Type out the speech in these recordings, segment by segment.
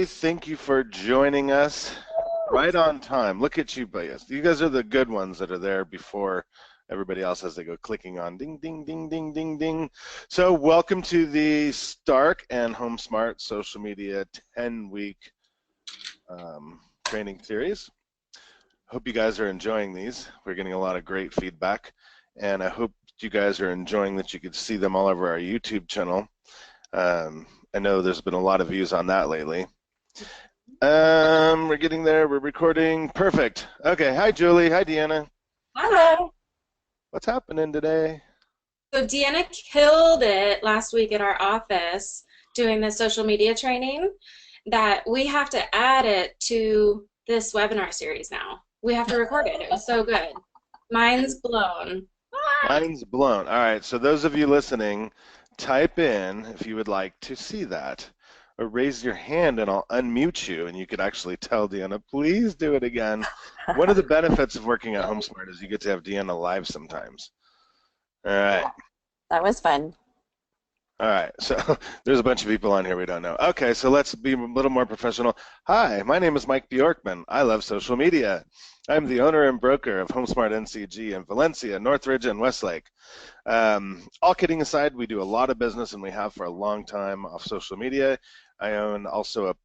everybody. Thank you for joining us right on time. Look at you, guys. You guys are the good ones that are there before everybody else as they go clicking on ding, ding, ding, ding, ding, ding. So welcome to the Stark and HomeSmart Social Media 10-week training series. Hope you guys are enjoying these. We're getting a lot of great feedback, and I hope you guys are enjoying that you could see them all over our YouTube channel. I know there's been a lot of views on that lately. We're getting there. We're recording. Perfect. Okay. Hi, Julie. Hi, Deanna. Hello. What's happening today? So Deanna killed it last week at our office doing the social media training that we have to add it to this webinar series now. We have to record it. It was so good. Mind's blown. Mind's blown. All right. So those of you listening, type in if you would like to see that, or raise your hand and I'll unmute you and you could actually tell Deanna, please do it again. One of the benefits of working at HomeSmart is you get to have Deanna live sometimes. All right. That was fun. All right, so there's a bunch of people on here we don't know. Okay, so let's be a little more professional. Hi, my name is Mike Bjorkman. I love social media. I'm the owner and broker of HomeSmart NCG in Valencia, Northridge, and Westlake. All kidding aside, we do a lot of business, and we have for a long time off social media. I own also a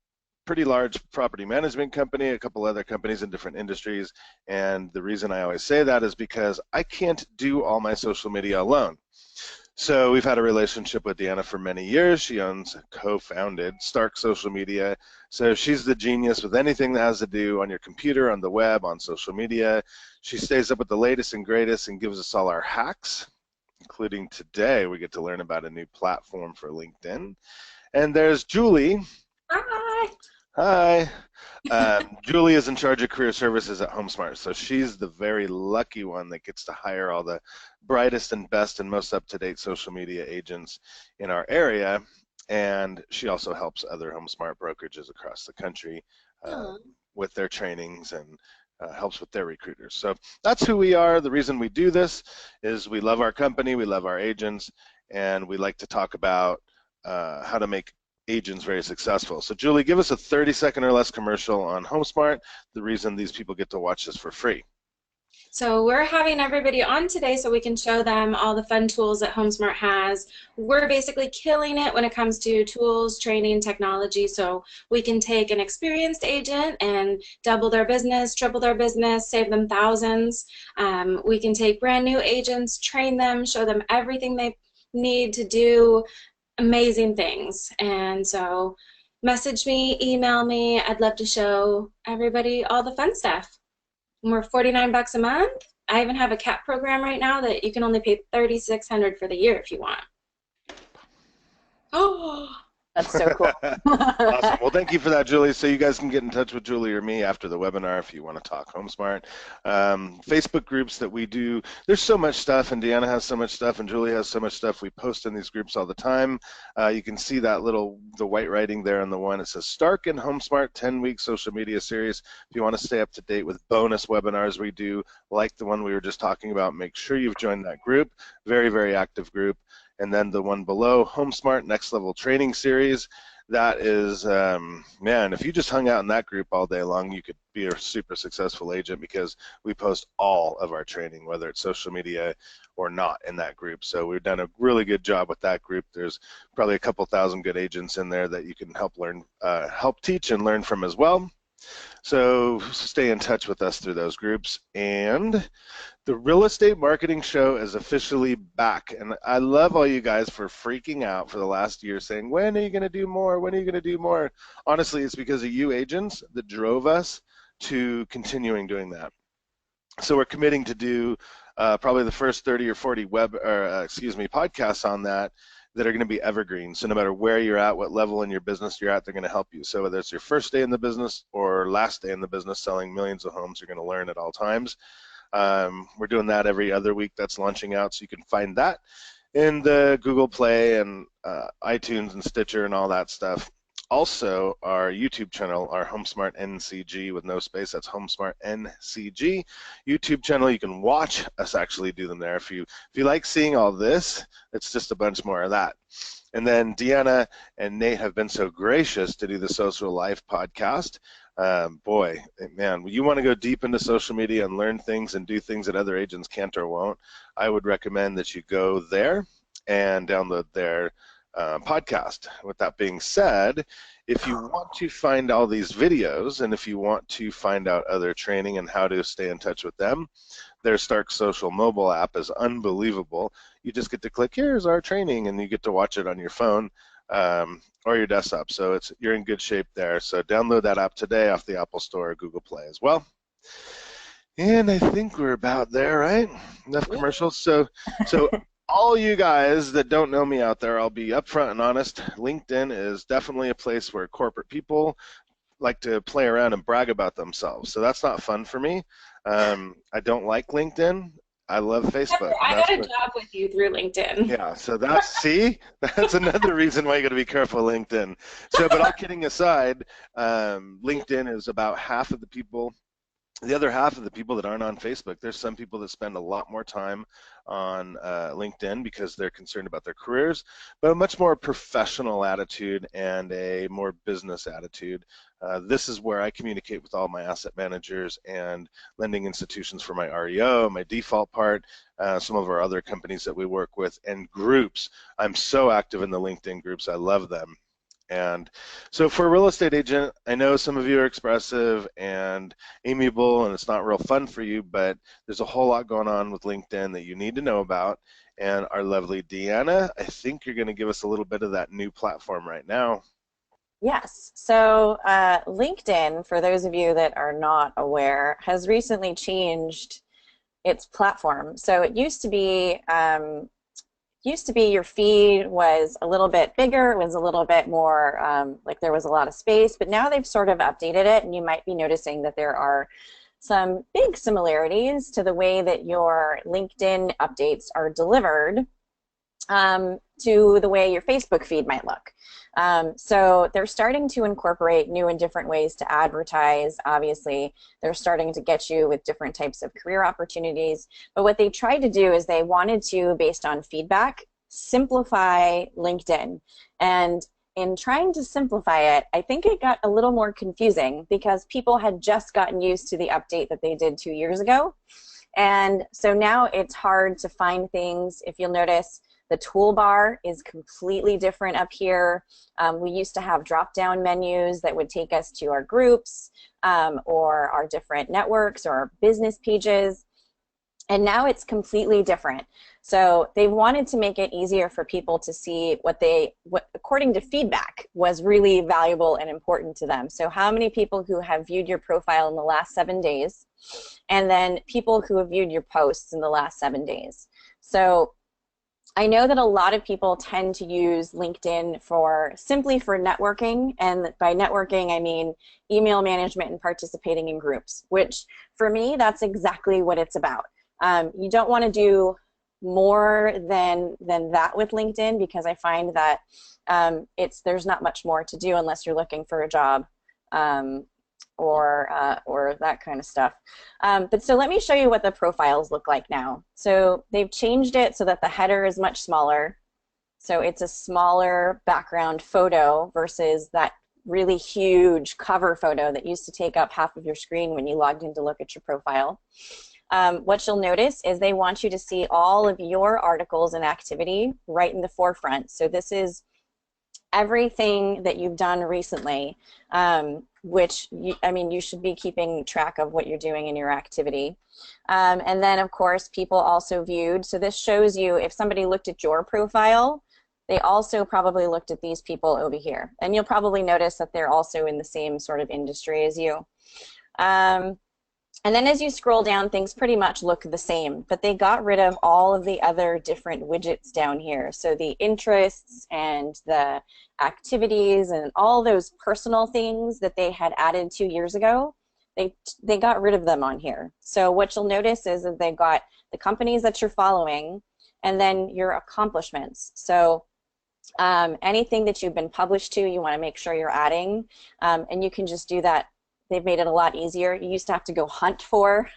pretty large property management company, a couple other companies in different industries, and the reason I always say that is because I can't do all my social media alone. So we've had a relationship with Deanna for many years. She owns, co-founded Stark Social Media. So she's the genius with anything that has to do on your computer, on the web, on social media. She stays up with the latest and greatest and gives us all our hacks, including today we get to learn about a new platform for LinkedIn. And there's Julie. Hi. Hi. Julie is in charge of career services at HomeSmart, so she's the very lucky one that gets to hire all the brightest and best and most up-to-date social media agents in our area, and she also helps other HomeSmart brokerages across the country with their trainings and helps with their recruiters. So that's who we are. The reason we do this is we love our company, we love our agents, and we like to talk about how to make agents very successful. So Julie, give us a 30-second or less commercial on HomeSmart, the reason these people get to watch this for free. So we're having everybody on today so we can show them all the fun tools that HomeSmart has. We're basically killing it when it comes to tools, training, technology, so we can take an experienced agent and double their business, triple their business, save them thousands. We can take brand new agents, train them, show them everything they need to do amazing things. And so message me, email me. I'd love to show everybody all the fun stuff. And we're $49 a month. I even have a cap program right now that you can only pay $3,600 for the year if you want. Oh, That's so cool. Awesome. Well, thank you for that, Julie. So you guys can get in touch with Julie or me after the webinar if you want to talk HomeSmart. Facebook groups that we do, there's so much stuff, and Deanna has so much stuff, and Julie has so much stuff. We post in these groups all the time. You can see that the white writing there on the one. It says Stark and HomeSmart 10-week social media series. If you want to stay up to date with bonus webinars we do, like the one we were just talking about, make sure you've joined that group. Very, very active group. And then the one below, HomeSmart Next Level Training Series. That is, man, if you just hung out in that group all day long, you could be a super successful agent because we post all of our training, whether it's social media or not, in that group. So we've done a really good job with that group. There's probably a couple thousand good agents in there that you can help teach and learn from as well. So stay in touch with us through those groups. And the Real Estate Marketing Show is officially back. And I love all you guys for freaking out for the last year saying, when are you going to do more? When are you going to do more? Honestly, it's because of you agents that drove us to continuing doing that. So we're committing to do probably the first 30 or 40 podcasts on that are going to be evergreen. So no matter where you're at, what level in your business you're at, they're going to help you. So whether it's your first day in the business or last day in the business selling millions of homes, you're going to learn at all times. We're doing that every other week. That's launching out, so you can find that in the Google Play and iTunes and Stitcher and all that stuff. also our YouTube channel, our HomeSmart NCG with no space. That's HomeSmart NCG YouTube channel. You can watch us actually do them there. If you like seeing all this, it's just a bunch more of that. And then Deanna and Nate have been so gracious to do the Social Life podcast. Boy, man, you want to go deep into social media and learn things and do things that other agents can't or won't, I would recommend that you go there and download their podcast. With that being said, if you want to find all these videos and if you want to find out other training and how to stay in touch with them, their Stark Social mobile app is unbelievable. You just get to click, here's our training, and you get to watch it on your phone or your desktop. So you're in good shape there. So download that app today off the Apple Store or Google Play as well. And I think we're about there, right? Enough commercials. So all you guys that don't know me out there, I'll be upfront and honest. LinkedIn is definitely a place where corporate people like to play around and brag about themselves. So that's not fun for me. I don't like LinkedIn. I love Facebook. I got a job with you through LinkedIn. Yeah, so that's another reason why you got to be careful of LinkedIn. So, but all kidding aside, LinkedIn is about half of the people. The other half of the people that aren't on Facebook, there's some people that spend a lot more time on LinkedIn because they're concerned about their careers, but a much more professional attitude and a more business attitude. This is where I communicate with all my asset managers and lending institutions for my REO, my default part, some of our other companies that we work with, and groups. I'm so active in the LinkedIn groups. I love them. And so for a real estate agent, I know some of you are expressive and amiable and it's not real fun for you, but there's a whole lot going on with LinkedIn that you need to know about. And our lovely Deanna, I think you're going to give us a little bit of that new platform right now. Yes. So LinkedIn, for those of you that are not aware, has recently changed its platform. So it used to be your feed was a little bit bigger, it was a little bit more like there was a lot of space, but now they've sort of updated it, and you might be noticing that there are some big similarities to the way that your LinkedIn updates are delivered to the way your Facebook feed might look. So they're starting to incorporate new and different ways to advertise. Obviously, they're starting to get you with different types of career opportunities. But what they tried to do is they wanted to, based on feedback, simplify LinkedIn. And in trying to simplify it, I think it got a little more confusing because people had just gotten used to the update that they did 2 years ago. And so now it's hard to find things. If you'll notice, the toolbar is completely different up here. We used to have drop-down menus that would take us to our groups or our different networks or our business pages. And now it's completely different. So they wanted to make it easier for people to see what according to feedback, was really valuable and important to them. So how many people who have viewed your profile in the last 7 days, and then people who have viewed your posts in the last 7 days. So I know that a lot of people tend to use LinkedIn simply for networking, and by networking I mean email management and participating in groups, which for me that's exactly what it's about. You don't want to do more than that with LinkedIn, because I find that there's not much more to do unless you're looking for a job or that kind of stuff. But so let me show you what the profiles look like now. So they've changed it so that the header is much smaller. So it's a smaller background photo versus that really huge cover photo that used to take up half of your screen when you logged in to look at your profile. What you'll notice is they want you to see all of your articles and activity right in the forefront. So this is everything that you've done recently, which you should be keeping track of what you're doing in your activity. And then of course people also viewed, so this shows you if somebody looked at your profile, they also probably looked at these people over here. And you'll probably notice that they're also in the same sort of industry as you. And then as you scroll down, things pretty much look the same, but they got rid of all of the other different widgets down here. So the interests and the activities and all those personal things that they had added 2 years ago, they got rid of them on here. So what you'll notice is that they've got the companies that you're following and then your accomplishments. So Anything that you've been published to, you want to make sure you're adding, and you can just do that. They've made it a lot easier. You used to have to go hunt for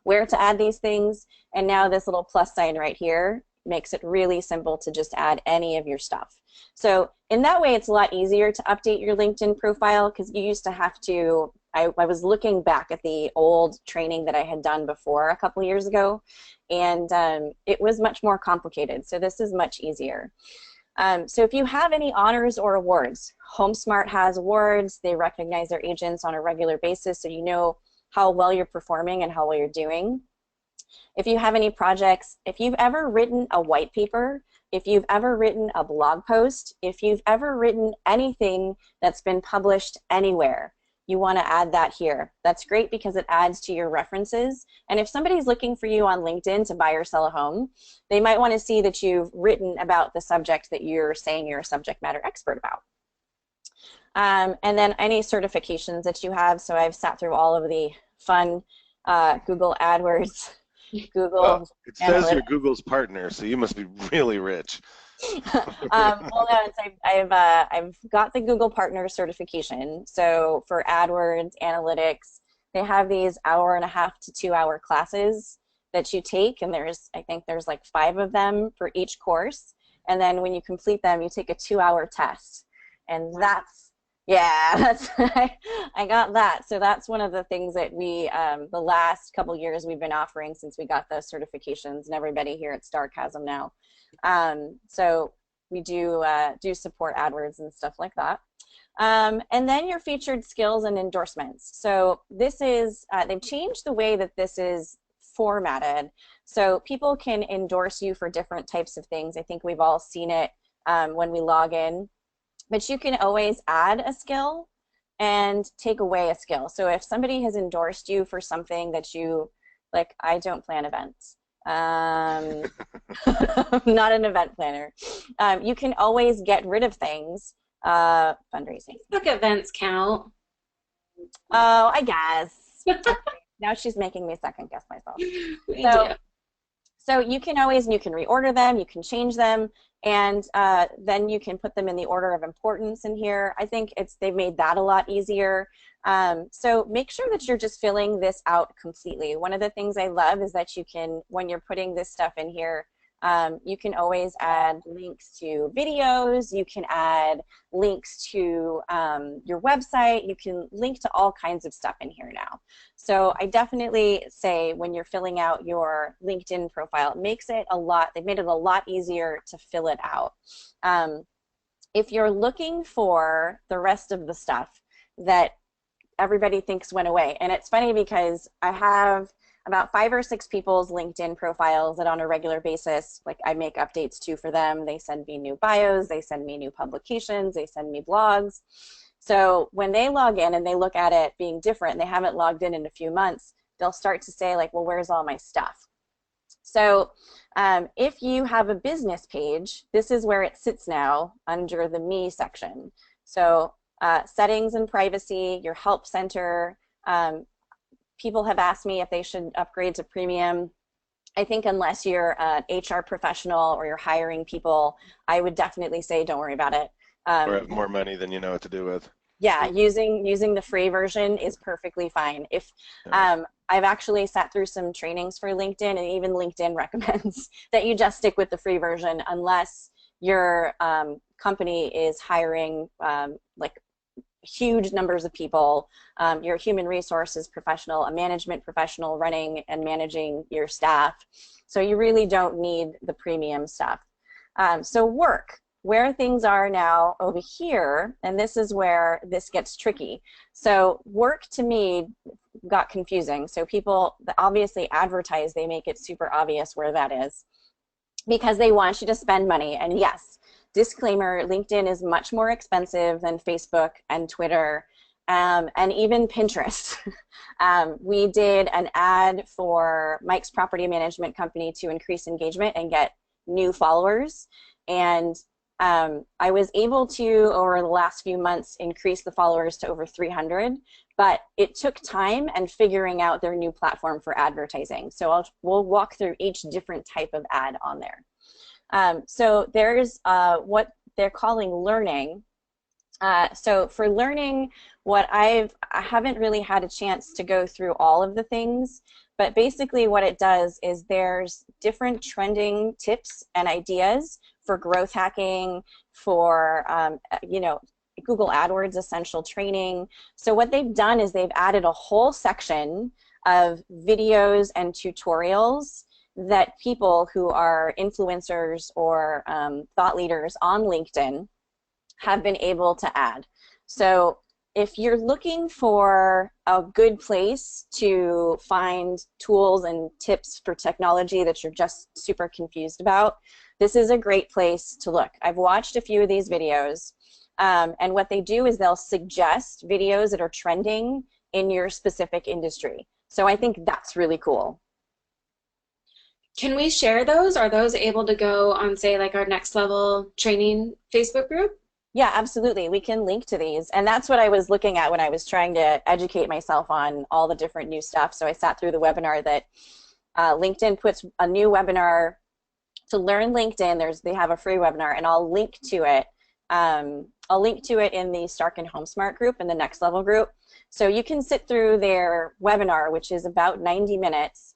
where to add these things, and now this little plus sign right here makes it really simple to just add any of your stuff. So in that way, it's a lot easier to update your LinkedIn profile, because you used to have to, I was looking back at the old training that I had done before a couple years ago, and it was much more complicated. So this is much easier. So if you have any honors or awards, HomeSmart has awards. They recognize their agents on a regular basis, so you know how well you're performing and how well you're doing. If you have any projects, if you've ever written a white paper, if you've ever written a blog post, if you've ever written anything that's been published anywhere, you want to add that here. That's great because it adds to your references. And if somebody's looking for you on LinkedIn to buy or sell a home, they might want to see that you've written about the subject that you're saying you're a subject matter expert about. And then any certifications that you have. So I've sat through all of the fun Google AdWords, Google Well, it says Analytics. you're Google's partner, so you must be really rich. Well, no, I've got the Google Partner certification. So for AdWords, Analytics, they have these 1.5 to 2 hour classes that you take, and I think there's like 5 of them for each course. And then when you complete them, you take a 2-hour test. And that's I got that. So that's one of the things that we, the last couple years we've been offering since we got those certifications, and everybody here at Stark has them now. So we do support AdWords and stuff like that. And then your featured skills and endorsements. So this is, they've changed the way that this is formatted. So people can endorse you for different types of things. I think we've all seen it when we log in. But you can always add a skill and take away a skill. So if somebody has endorsed you for something that you, like, I don't plan events. I'm not an event planner. You can always get rid of things. Fundraising. Facebook events count. Oh, I guess. Now she's making me second guess myself. So you can reorder them, you can change them, and then you can put them in the order of importance in here. I think they've made that a lot easier. So make sure that you're just filling this out completely. One of the things I love is that you can, when you're putting this stuff in here, you can always add links to videos, you can add links to your website, you can link to all kinds of stuff in here now. So I definitely say when you're filling out your LinkedIn profile, it makes it they've made it a lot easier to fill it out. If you're looking for the rest of the stuff that everybody thinks went away, and it's funny because I have about 5 or 6 people's LinkedIn profiles that on a regular basis, like I make updates to for them. They send me new bios, they send me new publications, they send me blogs. So when they log in and they look at it being different and they haven't logged in a few months, they'll start to say like, well, where's all my stuff? So if you have a business page, this is where it sits now under the Me section. So settings and privacy, your help center. People have asked me if they should upgrade to premium. I think unless you're an HR professional or you're hiring people, I would definitely say don't worry about it. Or have more money than you know what to do with. Yeah, using the free version is perfectly fine. If I've actually sat through some trainings for LinkedIn, and even LinkedIn recommends that you just stick with the free version unless your company is hiring like huge numbers of people. You're a human resources professional, a management professional running and managing your staff. So you really don't need the premium stuff. So work, where things are now over here, and this is where this gets tricky. So work to me got confusing. So people obviously advertise, they make it super obvious where that is because they want you to spend money. And yes, disclaimer, LinkedIn is much more expensive than Facebook and Twitter and even Pinterest. We did an ad for Mike's property management company to increase engagement and get new followers. And I was able to, over the last few months, increase the followers to over 300, but it took time and figuring out their new platform for advertising. So we'll walk through each different type of ad on there. So there's what they're calling learning. So for learning, I haven't really had a chance to go through all of the things, but basically what it does is there's different trending tips and ideas for growth hacking, for Google AdWords essential training. So what they've done is they've added a whole section of videos and tutorials that people who are influencers or thought leaders on LinkedIn have been able to add. So if you're looking for a good place to find tools and tips for technology that you're just super confused about, this is a great place to look. I've watched a few of these videos, and what they do is they'll suggest videos that are trending in your specific industry. So I think that's really cool. Can we share those? Are those able to go on, say, like our Next Level Training Facebook group? Yeah, absolutely. We can link to these. And that's what I was looking at when I was trying to educate myself on all the different new stuff. So I sat through the webinar that LinkedIn puts a new webinar to learn LinkedIn. They have a free webinar, and I'll link to it. I'll link to it in the Stark and HomeSmart group, in the Next Level group. So you can sit through their webinar, which is about 90 minutes.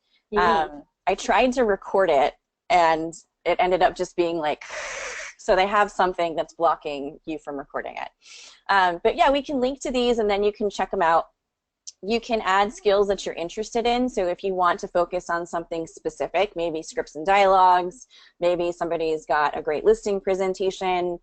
I tried to record it, and it ended up just being like, so they have something that's blocking you from recording it. But yeah, we can link to these, and then you can check them out. You can add skills that you're interested in. So if you want to focus on something specific, maybe scripts and dialogues, maybe somebody's got a great listing presentation,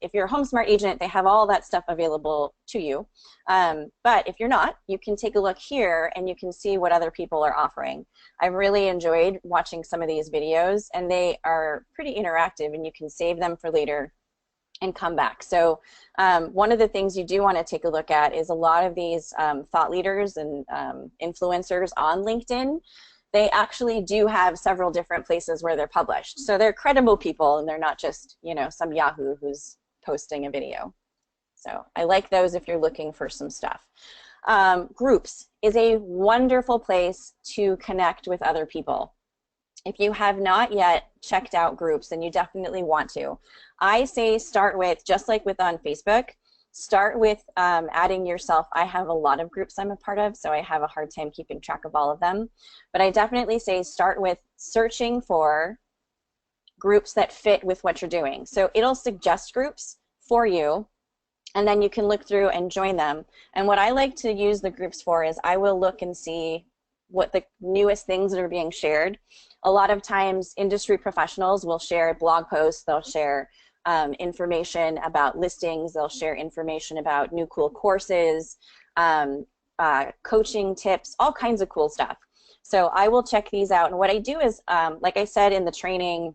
if you're a HomeSmart agent, they have all that stuff available to you. But if you're not, you can take a look here and you can see what other people are offering. I've really enjoyed watching some of these videos, and they are pretty interactive, and you can save them for later and come back. So one of the things you do want to take a look at is a lot of these thought leaders and influencers on LinkedIn. They actually do have several different places where they're published. So they're credible people, and they're not just, some Yahoo who's posting a video. So I like those if you're looking for some stuff. Groups is a wonderful place to connect with other people. If you have not yet checked out groups, then you definitely want to. I say start with, just like with on Facebook, start with adding yourself. I have a lot of groups I'm a part of, so I have a hard time keeping track of all of them. But I definitely say start with searching for groups that fit with what you're doing. So it'll suggest groups for you, and then you can look through and join them. And what I like to use the groups for is I will look and see what the newest things that are being shared. A lot of times industry professionals will share blog posts, they'll share information about listings, they'll share information about new cool courses, coaching tips, all kinds of cool stuff. So I will check these out, and what I do is, like I said in the training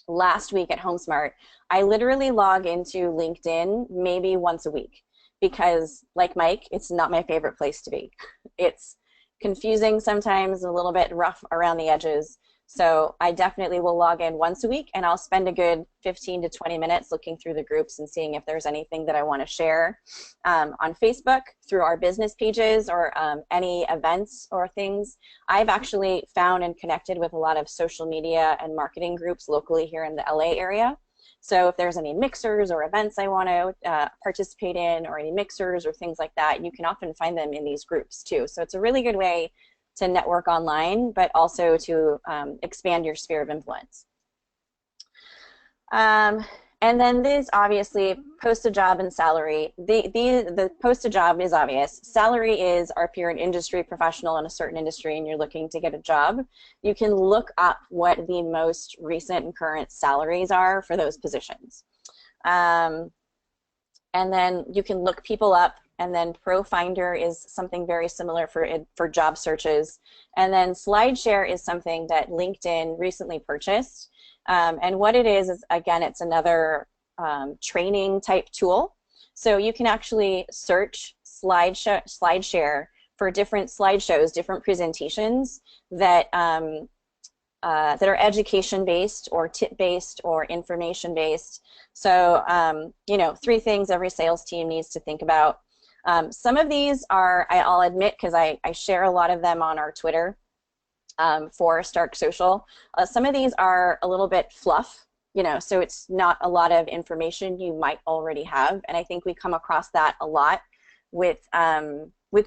last week at HomeSmart, I literally log into LinkedIn maybe once a week, because like Mike, it's not my favorite place to be. It's confusing sometimes, a little bit rough around the edges. So I definitely will log in once a week, and I'll spend a good 15 to 20 minutes looking through the groups and seeing if there's anything that I want to share on Facebook through our business pages, or any events or things. I've actually found and connected with a lot of social media and marketing groups locally here in the LA area. So if there's any mixers or events I want to participate in, or any mixers or things like that, you can often find them in these groups too. So it's a really good way to network online, but also to expand your sphere of influence. And then this, obviously, post a job and salary. The post a job is obvious. Salary is, or if you're an industry professional in a certain industry and you're looking to get a job, you can look up what the most recent and current salaries are for those positions. And then you can look people up, and then ProFinder is something very similar for job searches. And then SlideShare is something that LinkedIn recently purchased. And what it is again, it's another training type tool. So you can actually search SlideShare for different slideshows, different presentations that that are education-based or tip-based or information-based. So, you know, 3 things every sales team needs to think about. Some of these are, I'll admit, because I share a lot of them on our Twitter for Stark Social. Some of these are a little bit fluff. so it's not a lot of information you might already have. And I think we come across that a lot with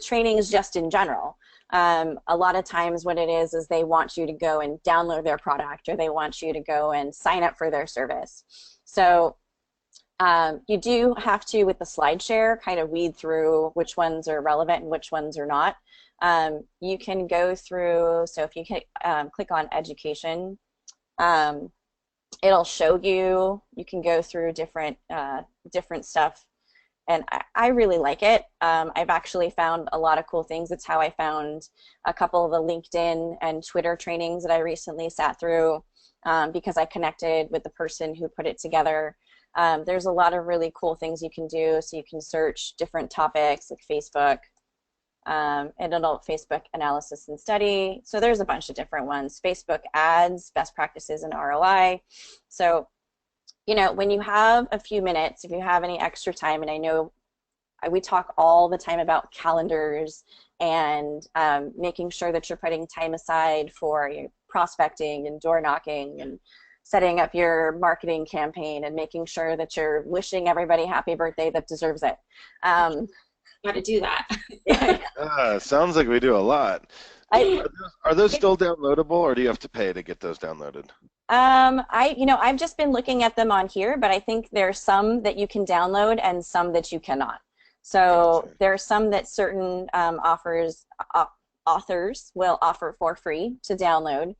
trainings just in general. A lot of times what it is they want you to go and download their product, or they want you to go and sign up for their service. So you do have to, with the slide share, kind of weed through which ones are relevant and which ones are not. You can go through, so if you click on education, it'll show you, you can go through different stuff, and I really like it. I've actually found a lot of cool things. It's how I found a couple of the LinkedIn and Twitter trainings that I recently sat through, because I connected with the person who put it together. There's a lot of really cool things you can do. So you can search different topics like Facebook, and adult Facebook analysis and study. So there's a bunch of different ones. Facebook ads, best practices and ROI. So, when you have a few minutes, if you have any extra time, and I know we talk all the time about calendars and making sure that you're putting time aside for your prospecting and door knocking and setting up your marketing campaign and making sure that you're wishing everybody happy birthday that deserves it. Got to do that. Sounds like we do a lot. Are those still downloadable, or do you have to pay to get those downloaded? I've just been looking at them on here, but I think there's some that you can download and some that you cannot. So Gotcha. there are some that certain authors will offer for free to download.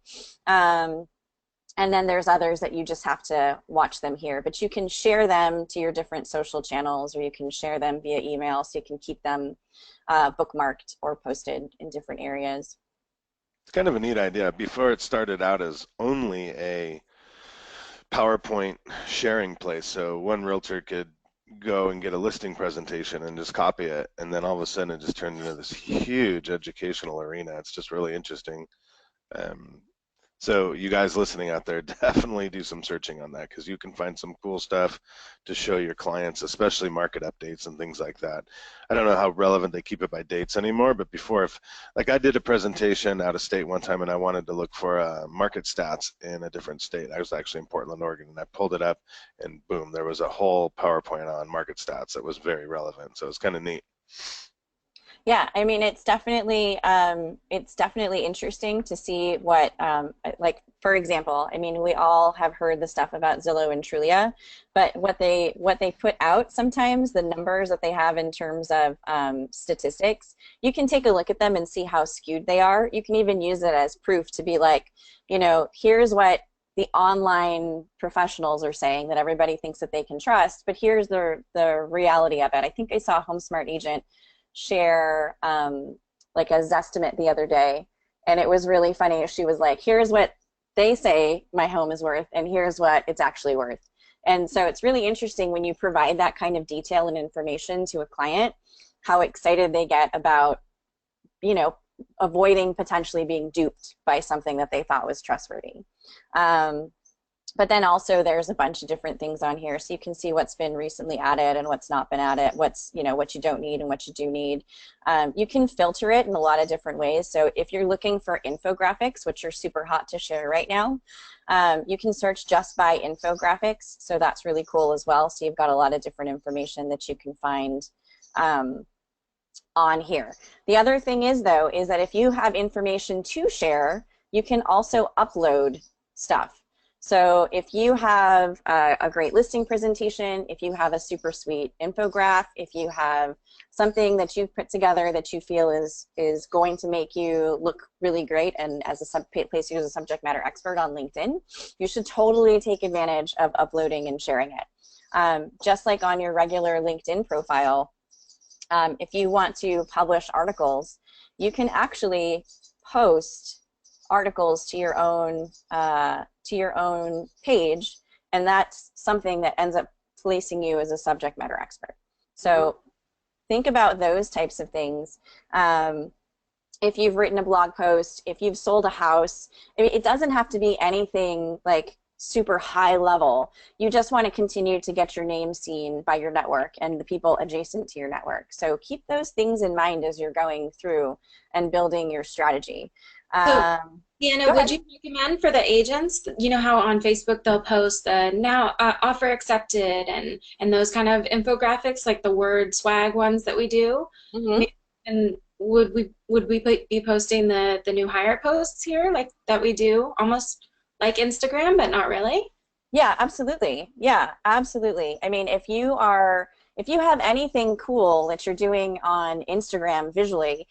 And then there's others that you just have to watch them here, but you can share them to your different social channels, or you can share them via email, so you can keep them bookmarked or posted in different areas. It's kind of a neat idea. Before, it started out as only a PowerPoint sharing place, so one realtor could go and get a listing presentation and just copy it, and then all of a sudden it just turned into this huge educational arena. It's just really interesting. So you guys listening out there, definitely do some searching on that, because you can find some cool stuff to show your clients, especially market updates and things like that. I don't know how relevant they keep it by dates anymore, but before, like I did a presentation out of state one time, and I wanted to look for market stats in a different state. I was actually in Portland, Oregon, and I pulled it up, and boom, there was a whole PowerPoint on market stats that was very relevant. So it's kind of neat. Yeah, I mean, it's definitely interesting to see what, like, for example, I mean, we all have heard the stuff about Zillow and Trulia, but what they put out sometimes, the numbers that they have in terms of statistics, you can take a look at them and see how skewed they are. You can even use it as proof to be like, here's what the online professionals are saying that everybody thinks that they can trust, but here's the reality of it. I think I saw a HomeSmart agent share like a Zestimate the other day, and it was really funny. She was like, here's what they say my home is worth, and here's what it's actually worth. And so it's really interesting when you provide that kind of detail and information to a client, how excited they get about avoiding potentially being duped by something that they thought was trustworthy. But then also there's a bunch of different things on here, so you can see what's been recently added and what's not been added, what's what you don't need and what you do need. You can filter it in a lot of different ways. So if you're looking for infographics, which are super hot to share right now, you can search just by infographics. So that's really cool as well. So you've got a lot of different information that you can find on here. The other thing is, though, is that if you have information to share, you can also upload stuff. So if you have a great listing presentation, if you have a super sweet infographic, if you have something that you've put together that you feel is going to make you look really great, and as a place you as a subject matter expert on LinkedIn, you should totally take advantage of uploading and sharing it. Just like on your regular LinkedIn profile, if you want to publish articles, you can actually post articles to your own page, and that's something that ends up placing you as a subject matter expert. So think about those types of things. If you've written a blog post, if you've sold a house, I mean, it doesn't have to be anything like super high level. You just want to continue to get your name seen by your network and the people adjacent to your network. So keep those things in mind as you're going through and building your strategy. So Deanna, Go would ahead. you recommend for the agents, you know how on Facebook they'll post the now offer accepted and those kind of infographics like the word swag ones that we do? Hmm. And would we be posting the new hire posts here like that we do almost like Instagram but not really? Yeah, absolutely. Yeah, absolutely. I mean, if you have anything cool that you're doing on Instagram visually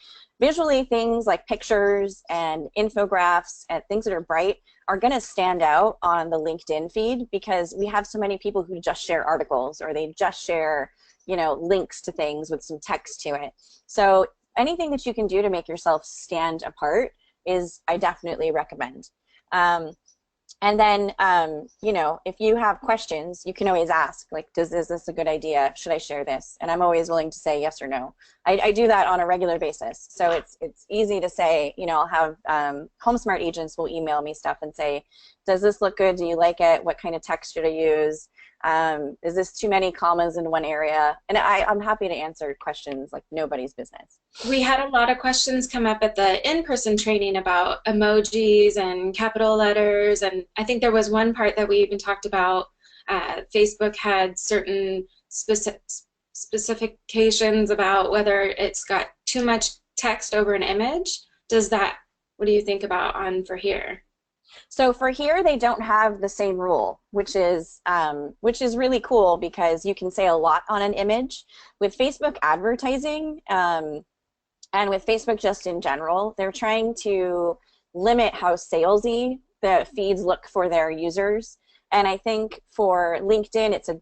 things like pictures and infographics and things that are bright are going to stand out on the LinkedIn feed because we have so many people who just share articles or they just share, links to things with some text to it. So anything that you can do to make yourself stand apart is I definitely recommend. Um, and then, if you have questions, you can always ask, like, is this a good idea? Should I share this? And I'm always willing to say yes or no. I do that on a regular basis. So it's easy to say, I'll have HomeSmart agents will email me stuff and say, does this look good? Do you like it? What kind of text should I use? Is this too many commas in one area? And I'm happy to answer questions like nobody's business. We had a lot of questions come up at the in-person training about emojis and capital letters, and I think there was one part that we even talked about. Facebook had certain specifications about whether it's got too much text over an image. Does that, what do you think about on for here? So for here, they don't have the same rule, which is really cool because you can say a lot on an image. With Facebook advertising, and with Facebook just in general, they're trying to limit how salesy the feeds look for their users. And I think for LinkedIn, it's a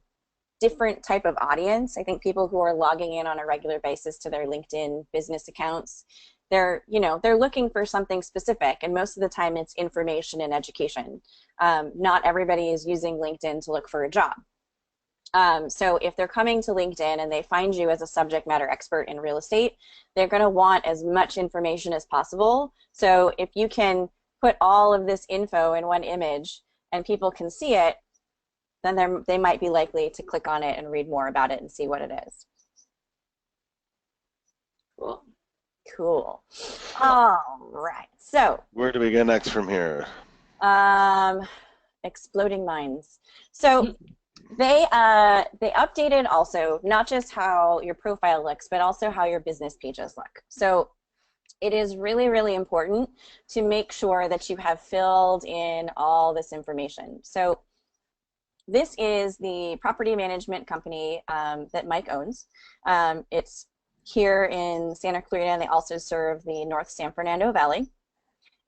different type of audience. I think people who are logging in on a regular basis to their LinkedIn business accounts, they're looking for something specific, and most of the time it's information and education. Not everybody is using LinkedIn to look for a job. So if they're coming to LinkedIn and they find you as a subject matter expert in real estate, they're going to want as much information as possible. So if you can put all of this info in one image and people can see it, then they might be likely to click on it and read more about it and see what it is. Cool. Cool. All right. So, Where do we go next from here? um, exploding minds. So they updated also not just how your profile looks, but also how your business pages look. So it is really, really important to make sure that you have filled in all this information. So this is the property management company that Mike owns. It's here in Santa Clarita, and they also serve the North San Fernando Valley.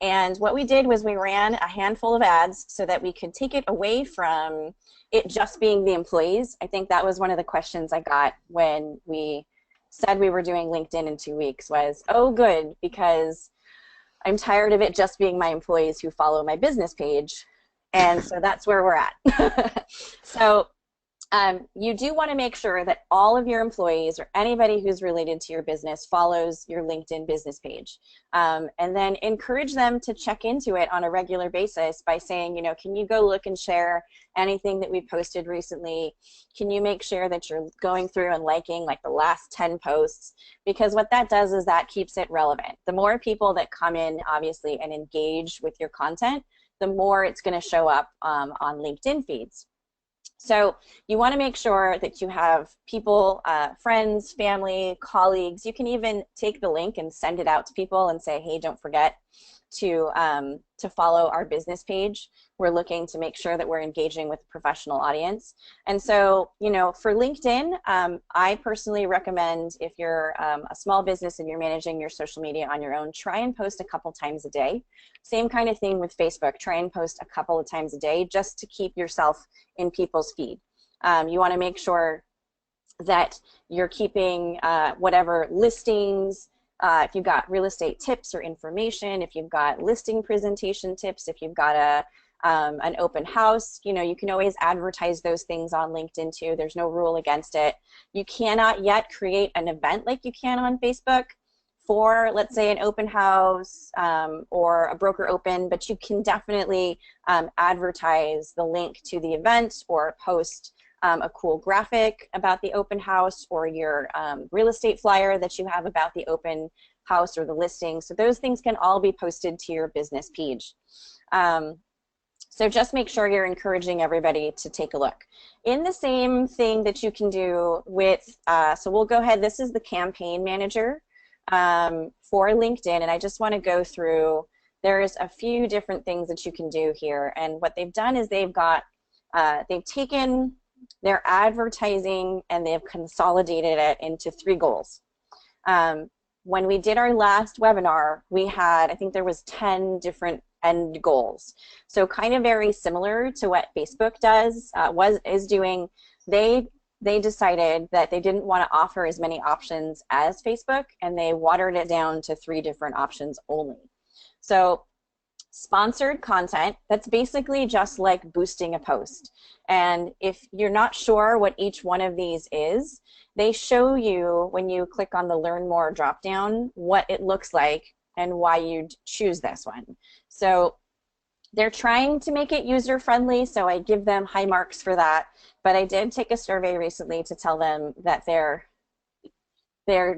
And what we did was we ran a handful of ads so that we could take it away from it just being the employees. I think that was one of the questions I got when we said we were doing LinkedIn in 2 weeks was, oh, good, because I'm tired of it just being my employees who follow my business page. And so that's where we're at. So you do want to make sure that all of your employees or anybody who's related to your business follows your LinkedIn business page. And then encourage them to check into it on a regular basis by saying, can you go look and share anything that we posted recently? Can you make sure that you're going through and liking like the last 10 posts? Because what that does is that keeps it relevant. The more people that come in, obviously, and engage with your content, the more it's going to show up on LinkedIn feeds. So you want to make sure that you have people, friends, family, colleagues. You can even take the link and send it out to people and say, hey, don't forget to follow our business page. We're looking to make sure that we're engaging with a professional audience. And so, for LinkedIn, I personally recommend if you're a small business and you're managing your social media on your own, try and post a couple times a day. Same kind of thing with Facebook. Try and post a couple of times a day just to keep yourself in people's feed. You want to make sure that you're keeping whatever listings, if you've got real estate tips or information, if you've got listing presentation tips, if you've got an open house, you can always advertise those things on LinkedIn too. There's no rule against it. You cannot yet create an event like you can on Facebook for, let's say, an open house or a broker open, but you can definitely advertise the link to the event or post a cool graphic about the open house, or your real estate flyer that you have about the open house or the listing. So those things can all be posted to your business page. So just make sure you're encouraging everybody to take a look. In the same thing that you can do with, so we'll go ahead, this is the campaign manager for LinkedIn, and I just want to go through, there's a few different things that you can do here, and what they've done is they've taken their advertising and they've consolidated it into 3 goals. When we did our last webinar, we had, I think there was 10 different end goals. So kind of very similar to what Facebook does, is doing. They decided that they didn't want to offer as many options as Facebook, and they watered it down to 3 different options only. So sponsored content, that's basically just like boosting a post. And if you're not sure what each one of these is, they show you when you click on the Learn More dropdown what it looks like and why you'd choose this one. So they're trying to make it user-friendly, so I give them high marks for that. But I did take a survey recently to tell them that their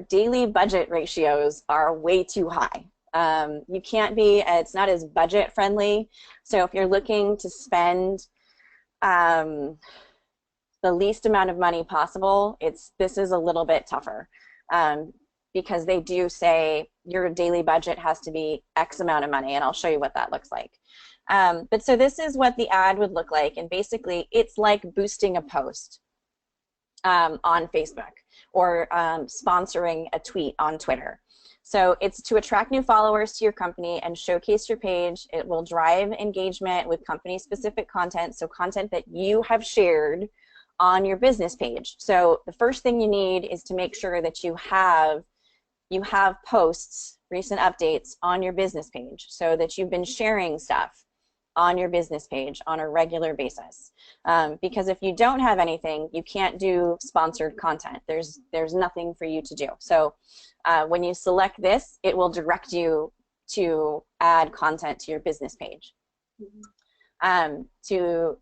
daily budget ratios are way too high. You can't be, it's not as budget friendly. So if you're looking to spend the least amount of money possible, this is a little bit tougher, because they do say your daily budget has to be X amount of money, and I'll show you what that looks like. But so this is what the ad would look like, and basically it's like boosting a post on Facebook, or sponsoring a tweet on Twitter. So it's to attract new followers to your company and showcase your page. It will drive engagement with company-specific content, so content that you have shared on your business page. So the first thing you need is to make sure that you have posts, recent updates on your business page, so that you've been sharing stuff on your business page on a regular basis. Because if you don't have anything, you can't do sponsored content. There's nothing for you to do. So when you select this, it will direct you to add content to your business page. So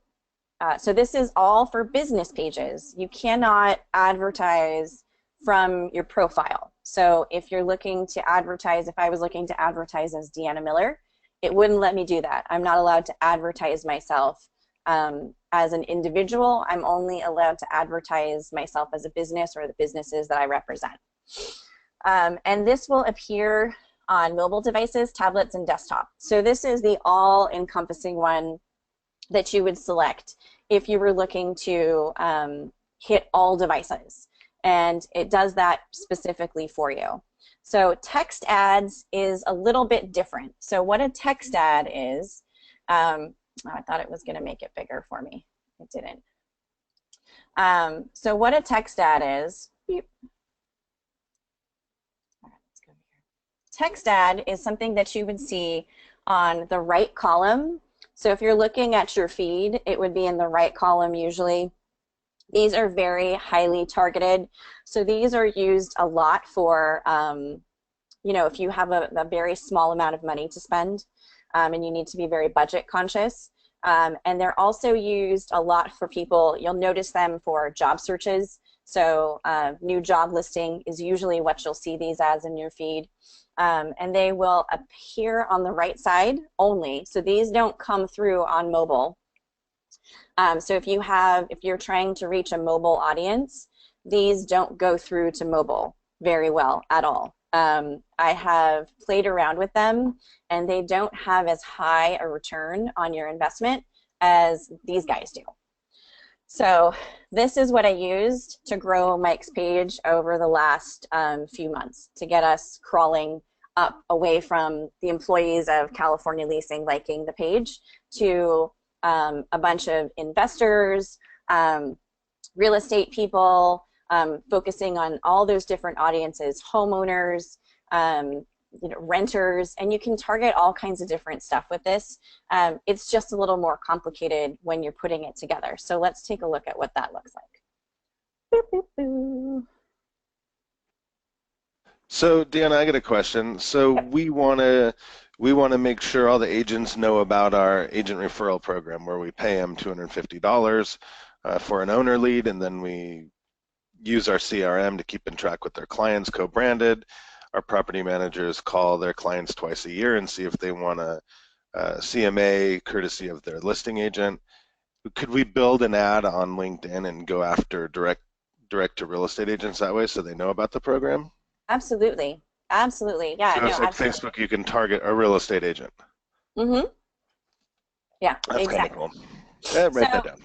this is all for business pages. You cannot advertise from your profile. So if you're looking to advertise, if I was looking to advertise as Deanna Miller, it wouldn't let me do that. I'm not allowed to advertise myself as an individual. I'm only allowed to advertise myself as a business or the businesses that I represent. And this will appear on mobile devices, tablets, and desktop. So this is the all-encompassing one that you would select if you were looking to hit all devices. And it does that specifically for you. So text ads is a little bit different. So what a text ad is, I thought it was going to make it bigger for me. It didn't. So what a text ad is, text ad is something that you would see on the right column. So if you're looking at your feed, it would be in the right column usually. These are very highly targeted. So these are used a lot for, you know, if you have a very small amount of money to spend and you need to be very budget conscious. And they're also used a lot for people, you'll notice them for job searches. So new job listing is usually what you'll see these ads in your feed. And they will appear on the right side only. So these don't come through on mobile. So if you're trying to reach a mobile audience, these don't go through to mobile very well at all. I have played around with them, and they don't have as high a return on your investment as these guys do. So this is what I used to grow Mike's page over the last few months to get us crawling up away from the employees of California Leasing liking the page to a bunch of investors, real estate people, focusing on all those different audiences, homeowners, you know, renters, and you can target all kinds of different stuff with this. It's just a little more complicated when you're putting it together. So let's take a look at what that looks like. Boop, boop, boop. So Deanna, I got a question. So we want to make sure all the agents know about our agent referral program, where we pay them $250 for an owner lead, and then we use our CRM to keep in track with their clients, co-branded. Our property managers call their clients twice a year and see if they want a CMA courtesy of their listing agent. Could we build an ad on LinkedIn and go after direct to real estate agents that way so they know about the program? Absolutely. Absolutely. Yeah, no, Just like absolutely. Facebook, you can target a real estate agent. Mm-hmm. Yeah, That's kind of exactly. cool. Yeah, write that So down.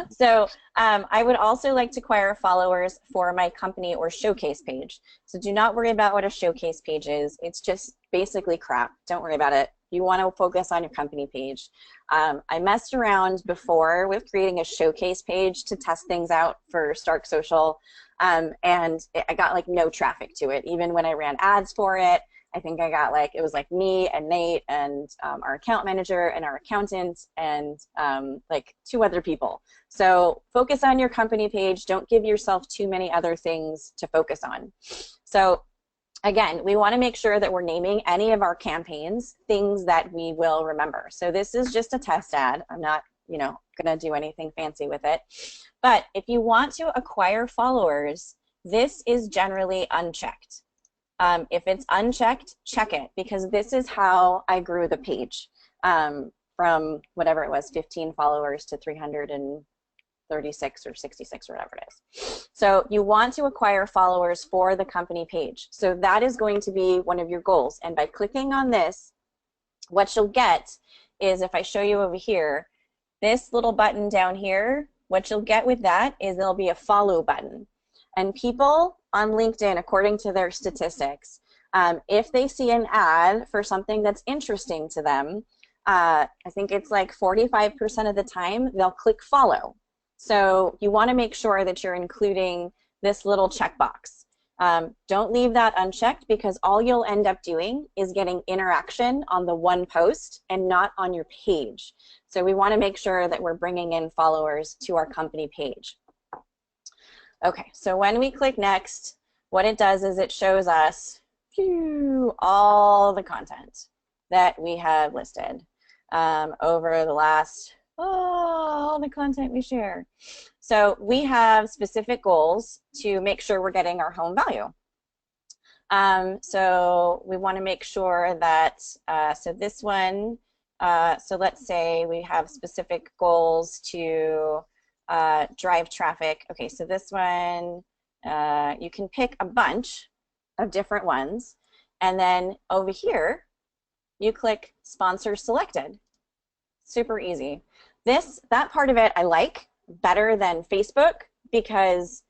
so I would also like to acquire followers for my company or showcase page. So do not worry about what a showcase page is. It's just basically crap. Don't worry about it. You want to focus on your company page. I messed around before with creating a showcase page to test things out for Stark Social, and I got like no traffic to it. Even when I ran ads for it, I think I got like, it was like me and Nate and our account manager and our accountant and like 2 other people. So focus on your company page. Don't give yourself too many other things to focus on. So again, we want to make sure that we're naming any of our campaigns things that we will remember. So this is just a test ad. I'm not, going to do anything fancy with it. But if you want to acquire followers, this is generally unchecked. If it's unchecked, check it, because this is how I grew the page from whatever it was, 15 followers to 336 or 66 or whatever it is. So you want to acquire followers for the company page. So that is going to be one of your goals. And by clicking on this, what you'll get is, if I show you over here, this little button down here, what you'll get with that is there'll be a follow button. And people on LinkedIn, according to their statistics, if they see an ad for something that's interesting to them, I think it's like 45% of the time they'll click follow. So you want to make sure that you're including this little checkbox. Don't leave that unchecked, because all you'll end up doing is getting interaction on the one post and not on your page. So we want to make sure that we're bringing in followers to our company page. Okay, so when we click next, what it does is it shows us all the content that we have listed over the last, all the content we share. So we have specific goals to make sure we're getting our home value. So we want to make sure that, so this one, so let's say we have specific goals to drive traffic. Okay, so this one, you can pick a bunch of different ones, and then over here you click sponsor selected. Super easy. That part of it I like better than Facebook, because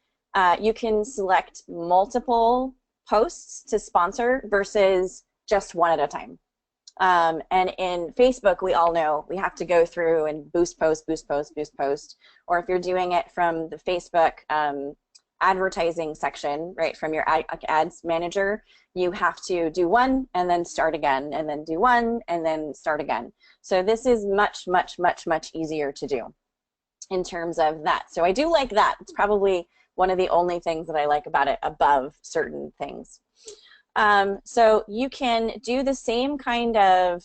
you can select multiple posts to sponsor versus just one at a time. And in Facebook, we all know we have to go through and boost post, boost post, boost post. Or if you're doing it from the Facebook advertising section, right, from your ads manager, you have to do one and then start again, and then do one and then start again. So this is much, much, much, much easier to do in terms of that. So I do like that. It's probably one of the only things that I like about it above certain things. So you can do the same kind of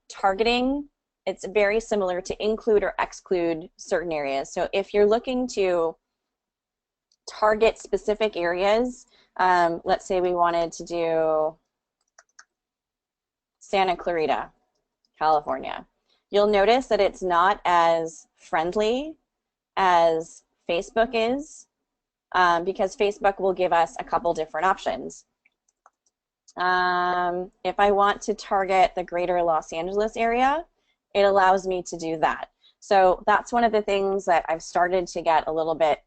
targeting. It's very similar to include or exclude certain areas. So if you're looking to target specific areas, let's say we wanted to do Santa Clarita, California. You'll notice that it's not as friendly as Facebook is, because Facebook will give us a couple different options. If I want to target the greater Los Angeles area, it allows me to do that. So that's one of the things that I've started to get a little bit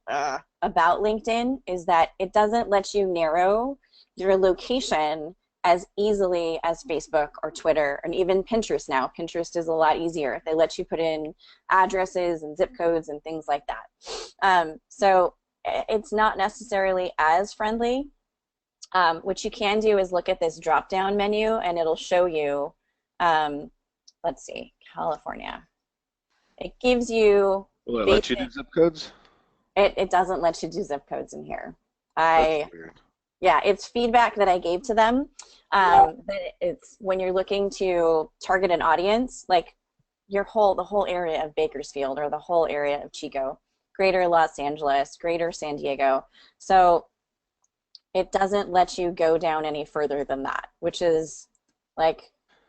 about LinkedIn, is that it doesn't let you narrow your location as easily as Facebook or Twitter, and even Pinterest now. Pinterest is a lot easier. They let you put in addresses and zip codes and things like that. So it's not necessarily as friendly. What you can do is look at this drop-down menu, and it'll show you, let's see, California. It gives you... Will it let you do zip codes? It doesn't let you do zip codes in here. That's weird. Yeah, it's feedback that I gave to them. That it's when you're looking to target an audience, like the whole area of Bakersfield or the whole area of Chico, greater Los Angeles, greater San Diego. So it doesn't let you go down any further than that, which is like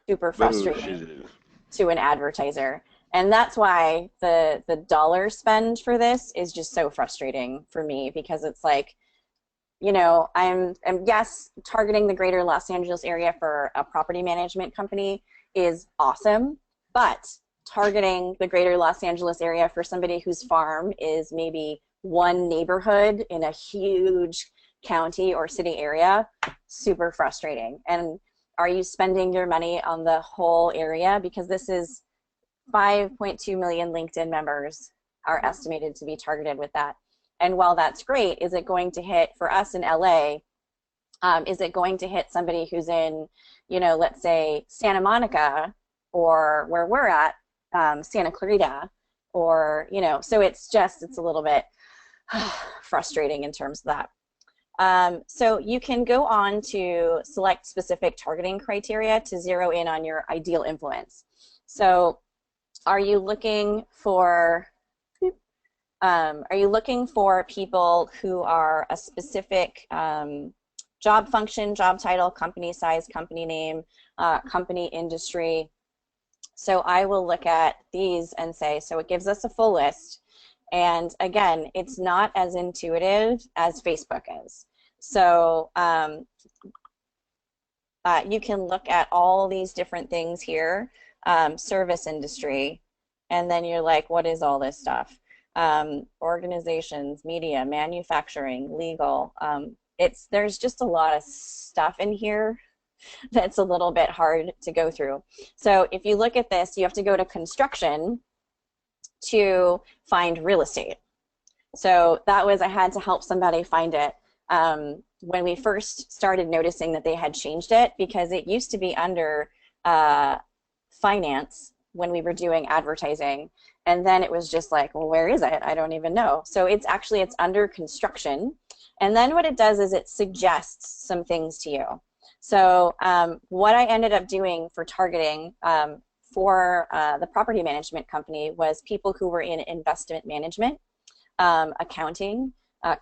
super frustrating Bullshit. to an advertiser. And that's why the dollar spend for this is just so frustrating for me, because it's like, you know, I'm yes, targeting the greater Los Angeles area for a property management company is awesome, but targeting the greater Los Angeles area for somebody whose farm is maybe one neighborhood in a huge county or city area, super frustrating. And are you spending your money on the whole area? Because this is 5.2 million LinkedIn members are estimated to be targeted with that. And while that's great, is it going to hit, for us in LA, is it going to hit somebody who's in, you know, let's say Santa Monica, or where we're at, Santa Clarita, or, you know, so it's a little bit frustrating in terms of that. So you can go on to select specific targeting criteria to zero in on your ideal influence. So are you looking for people who are a specific job function, job title, company size, company name, company industry? So I will look at these and say, so it gives us a full list. And again, it's not as intuitive as Facebook is. So you can look at all these different things here, service industry, and then you're like, what is all this stuff? Organizations, media, manufacturing, legal. There's just a lot of stuff in here that's a little bit hard to go through. So if you look at this, you have to go to construction to find real estate. So that was, I had to help somebody find it when we first started noticing that they had changed it, because it used to be under finance when we were doing advertising. And then it was just like, well, where is it? I don't even know. So it's under construction. And then what it does is it suggests some things to you. So what I ended up doing for targeting for the property management company was people who were in investment management, accounting,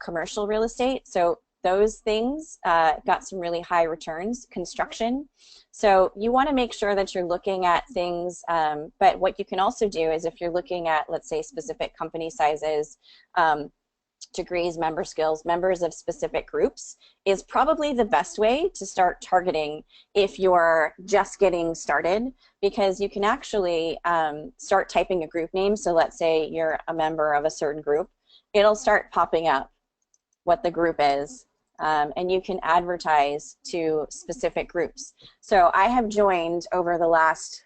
commercial real estate. So those things got some really high returns. Construction. So you want to make sure that you're looking at things, but what you can also do is, if you're looking at, let's say, specific company sizes, degrees, member skills, members of specific groups, is probably the best way to start targeting if you're just getting started, because you can actually start typing a group name. So let's say you're a member of a certain group, it'll start popping up what the group is, and you can advertise to specific groups. So I have joined over the last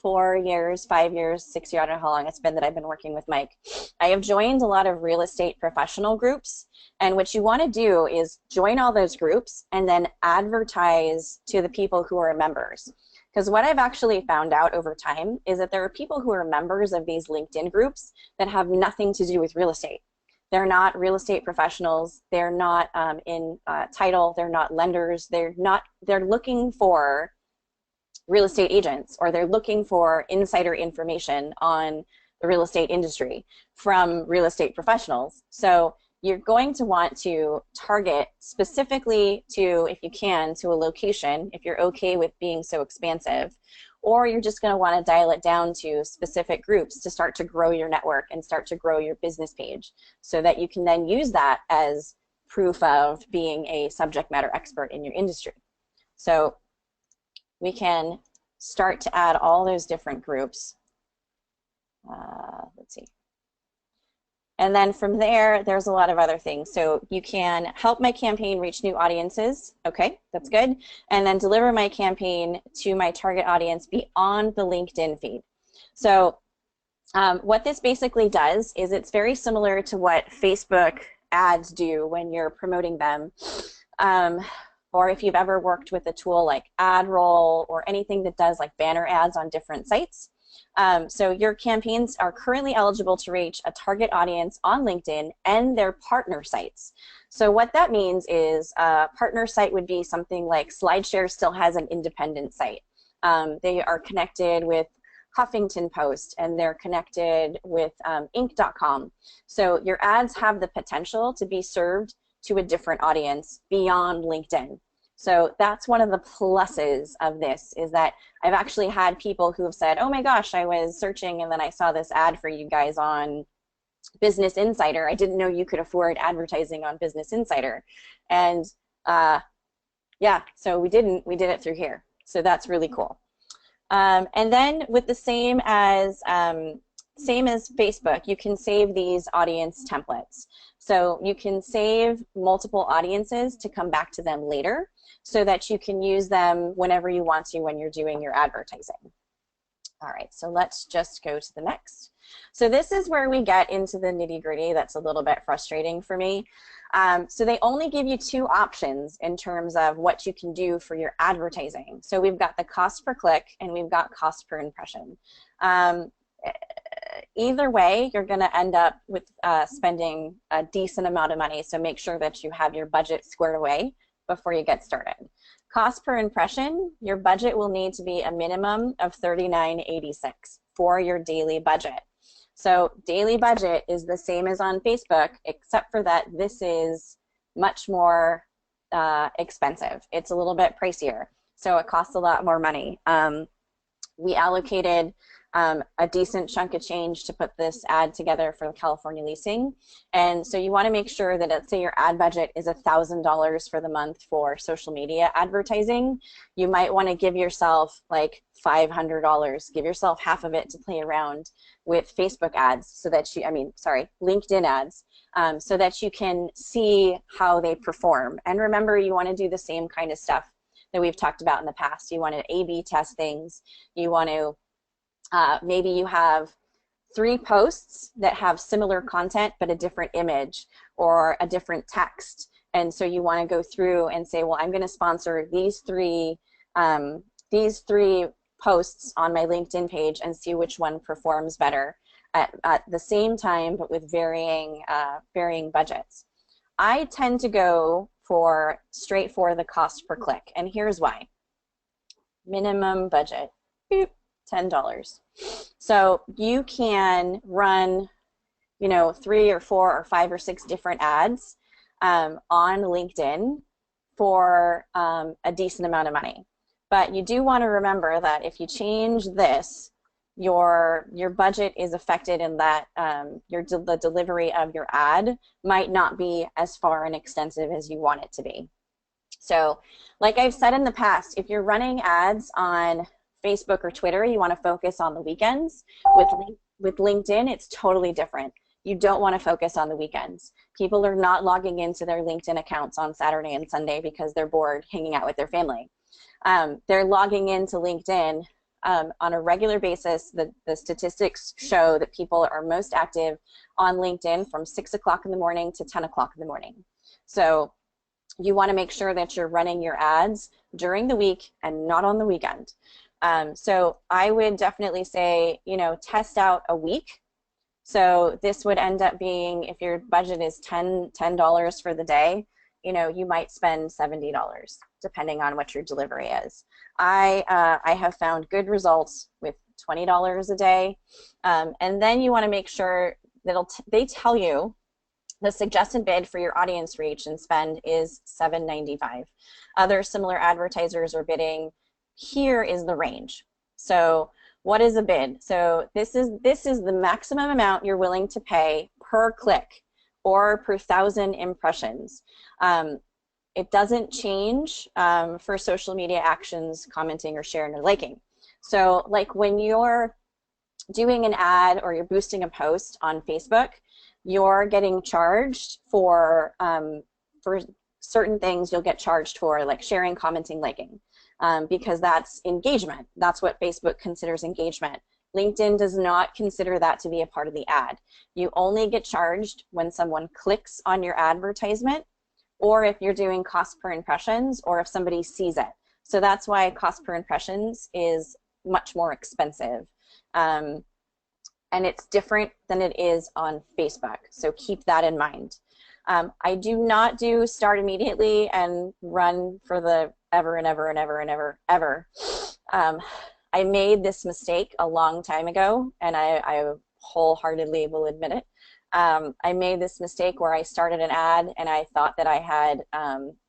4 years, 5 years, 6 years, I don't know how long it's been that I've been working with Mike. I have joined a lot of real estate professional groups, and what you want to do is join all those groups and then advertise to the people who are members. Because what I've actually found out over time is that there are people who are members of these LinkedIn groups that have nothing to do with real estate. They're not real estate professionals. They're not in title. They're not lenders. They're looking for real estate agents, or they're looking for insider information on the real estate industry from real estate professionals. So you're going to want to target specifically to, if you can, to a location, if you're okay with being so expansive, or you're just going to want to dial it down to specific groups to start to grow your network and start to grow your business page, so that you can then use that as proof of being a subject matter expert in your industry. So we can start to add all those different groups. Let's see. And then from there, there's a lot of other things. So you can help my campaign reach new audiences. Okay, that's good. And then deliver my campaign to my target audience beyond the LinkedIn feed. So what this basically does is, it's very similar to what Facebook ads do when you're promoting them. Or if you've ever worked with a tool like AdRoll or anything that does like banner ads on different sites. So your campaigns are currently eligible to reach a target audience on LinkedIn and their partner sites. So what that means is a partner site would be something like SlideShare still has an independent site. They are connected with Huffington Post, and they're connected with Inc.com. So your ads have the potential to be served to a different audience beyond LinkedIn. So that's one of the pluses of this, is that I've actually had people who have said, oh my gosh, I was searching and then I saw this ad for you guys on Business Insider. I didn't know you could afford advertising on Business Insider. And yeah, so we did it through here. So that's really cool. And then with the same as Facebook, you can save these audience templates. So you can save multiple audiences to come back to them later so that you can use them whenever you want to when you're doing your advertising. All right, so let's just go to the next. So this is where we get into the nitty-gritty that's a little bit frustrating for me. So they only give you two options in terms of what you can do for your advertising. So we've got the cost per click and we've got cost per impression. Either way, you're going to end up with spending a decent amount of money, so make sure that you have your budget squared away before you get started. Cost per impression, your budget will need to be a minimum of $39.86 for your daily budget. So daily budget is the same as on Facebook, except for that this is much more expensive. It's a little bit pricier, so it costs a lot more money. We allocated a decent chunk of change to put this ad together for California leasing. And so you want to make sure that, let's say your ad budget is $1,000 for the month for social media advertising. You might want to give yourself like $500, give yourself half of it to play around with Facebook ads so that you, LinkedIn ads, so that you can see how they perform. And remember, you want to do the same kind of stuff that we've talked about in the past. You want to A/B test things. You want to maybe you have 3 posts that have similar content but a different image or a different text, and so you want to go through and say, well, I'm going to sponsor these three posts on my LinkedIn page and see which one performs better at the same time but with varying budgets. I tend to go straight for the cost per click, and here's why. Minimum budget, boop, $10. So you can run, 3 or 4 or 5 or 6 different ads on LinkedIn for a decent amount of money. But you do want to remember that if you change this, your budget is affected in that the delivery of your ad might not be as far and extensive as you want it to be. So like I've said in the past, if you're running ads on Facebook or Twitter, you want to focus on the weekends. With LinkedIn, it's totally different. You don't want to focus on the weekends. People are not logging into their LinkedIn accounts on Saturday and Sunday because they're bored hanging out with their family. They're logging into LinkedIn on a regular basis. The statistics show that people are most active on LinkedIn from 6 o'clock in the morning to 10 o'clock in the morning. So you want to make sure that you're running your ads during the week and not on the weekend. So I would definitely say, test out a week. So this would end up being, if your budget is $10 for the day, you might spend $70 depending on what your delivery is. I have found good results with $20 a day. And then you want to make sure that they tell you the suggested bid for your audience reach and spend is $7.95. Other similar advertisers are bidding. Here is the range. So what is a bid? So this is the maximum amount you're willing to pay per click or per 1,000 impressions. It doesn't change for social media actions, commenting or sharing or liking. So like when you're doing an ad or you're boosting a post on Facebook, you're getting charged for certain things. You'll get charged for like sharing, commenting, liking. Because that's engagement. That's what Facebook considers engagement. LinkedIn does not consider that to be a part of the ad. You only get charged when someone clicks on your advertisement, or if you're doing cost per impressions, or if somebody sees it. So that's why cost per impressions is much more expensive. And it's different than it is on Facebook. So keep that in mind. I do not do start immediately and run for the ever and ever and ever and ever, ever. I made this mistake a long time ago, and I wholeheartedly will admit it. I made this mistake where I started an ad and I thought that I had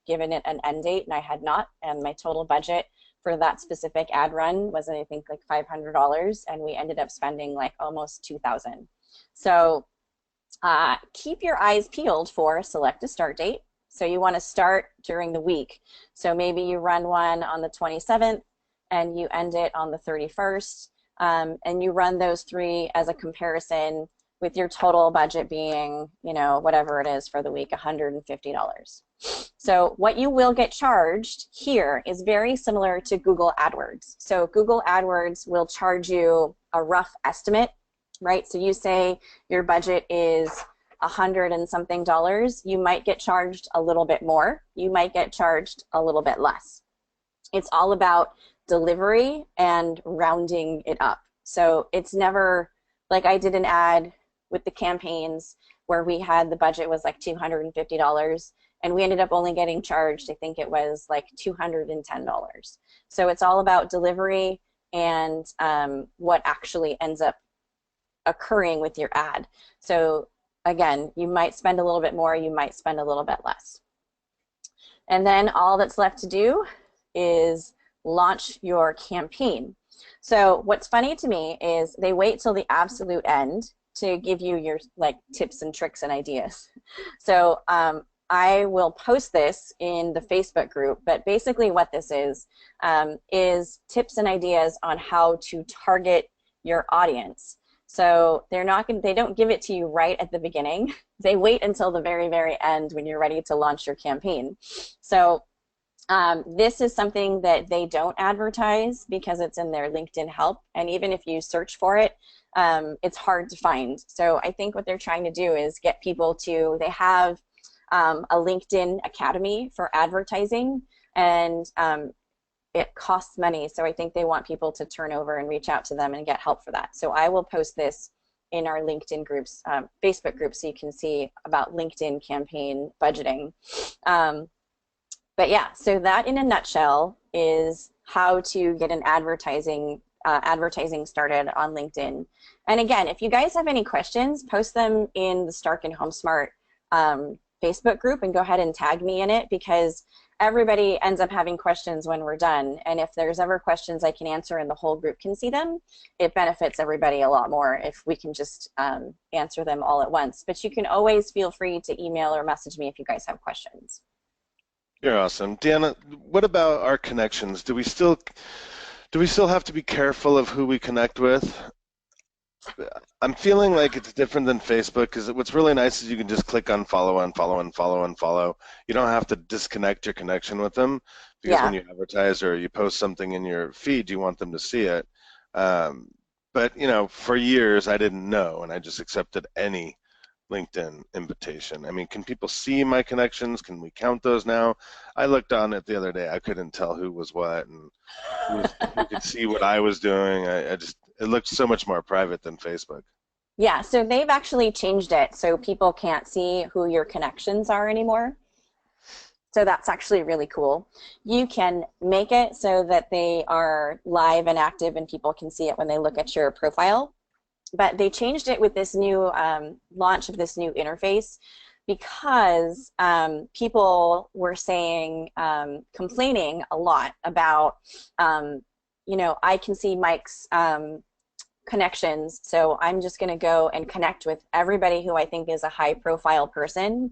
given it an end date, and I had not, and my total budget for that specific ad run was, I think, like $500, and we ended up spending like almost $2,000. So keep your eyes peeled for select a start date. So you want to start during the week. So maybe you run one on the 27th and you end it on the 31st, and you run those three as a comparison with your total budget being, you know, whatever it is for the week, $150. So what you will get charged here is very similar to Google AdWords. So Google AdWords will charge you a rough estimate, right? So you say your budget is $100 and something, you might get charged a little bit more. You might get charged a little bit less. It's all about delivery and rounding it up. So it's never like I did an ad with the campaigns where we had the budget was like $250, and we ended up only getting charged, I think it was like $210. So it's all about delivery and what actually ends up occurring with your ad. So again, you might spend a little bit more, you might spend a little bit less. And then all that's left to do is launch your campaign. So what's funny to me is they wait till the absolute end to give you your like tips and tricks and ideas. So I will post this in the Facebook group, but basically what this is tips and ideas on how to target your audience. So they don't give it to you right at the beginning. They wait until the very, very end when you're ready to launch your campaign. So this is something that they don't advertise because it's in their LinkedIn help, and even if you search for it, it's hard to find. So I think what they're trying to do is get people to, they have a LinkedIn Academy for advertising, and it costs money. So I think they want people to turn over and reach out to them and get help for that. So I will post this in our LinkedIn groups, Facebook groups, so you can see about LinkedIn campaign budgeting. But yeah, so that in a nutshell is how to get an advertising started on LinkedIn. And again, if you guys have any questions, post them in the Stark and HomeSmart Facebook group and go ahead and tag me in it, because everybody ends up having questions when we're done. And if there's ever questions I can answer and the whole group can see them, it benefits everybody a lot more if we can just answer them all at once. But you can always feel free to email or message me if you guys have questions. You're awesome. Deanna, what about our connections? Do we still have to be careful of who we connect with? I'm feeling like it's different than Facebook, because what's really nice is you can just click unfollow, unfollow, unfollow, unfollow. You don't have to disconnect your connection with them, because when you advertise or you post something in your feed, you want them to see it. But you know, for years I didn't know, and I just accepted any LinkedIn invitation. I mean, can people see my connections? Can we count those now? I looked on it the other day. I couldn't tell who was what, and who could see what I was doing. It looked so much more private than Facebook. Yeah, so they've actually changed it so people can't see who your connections are anymore. So that's actually really cool. You can make it so that they are live and active and people can see it when they look at your profile. But they changed it with this new launch of this new interface, because people were saying, complaining a lot about, you know, I can see Mike's connections, so I'm just going to go and connect with everybody who I think is a high profile person,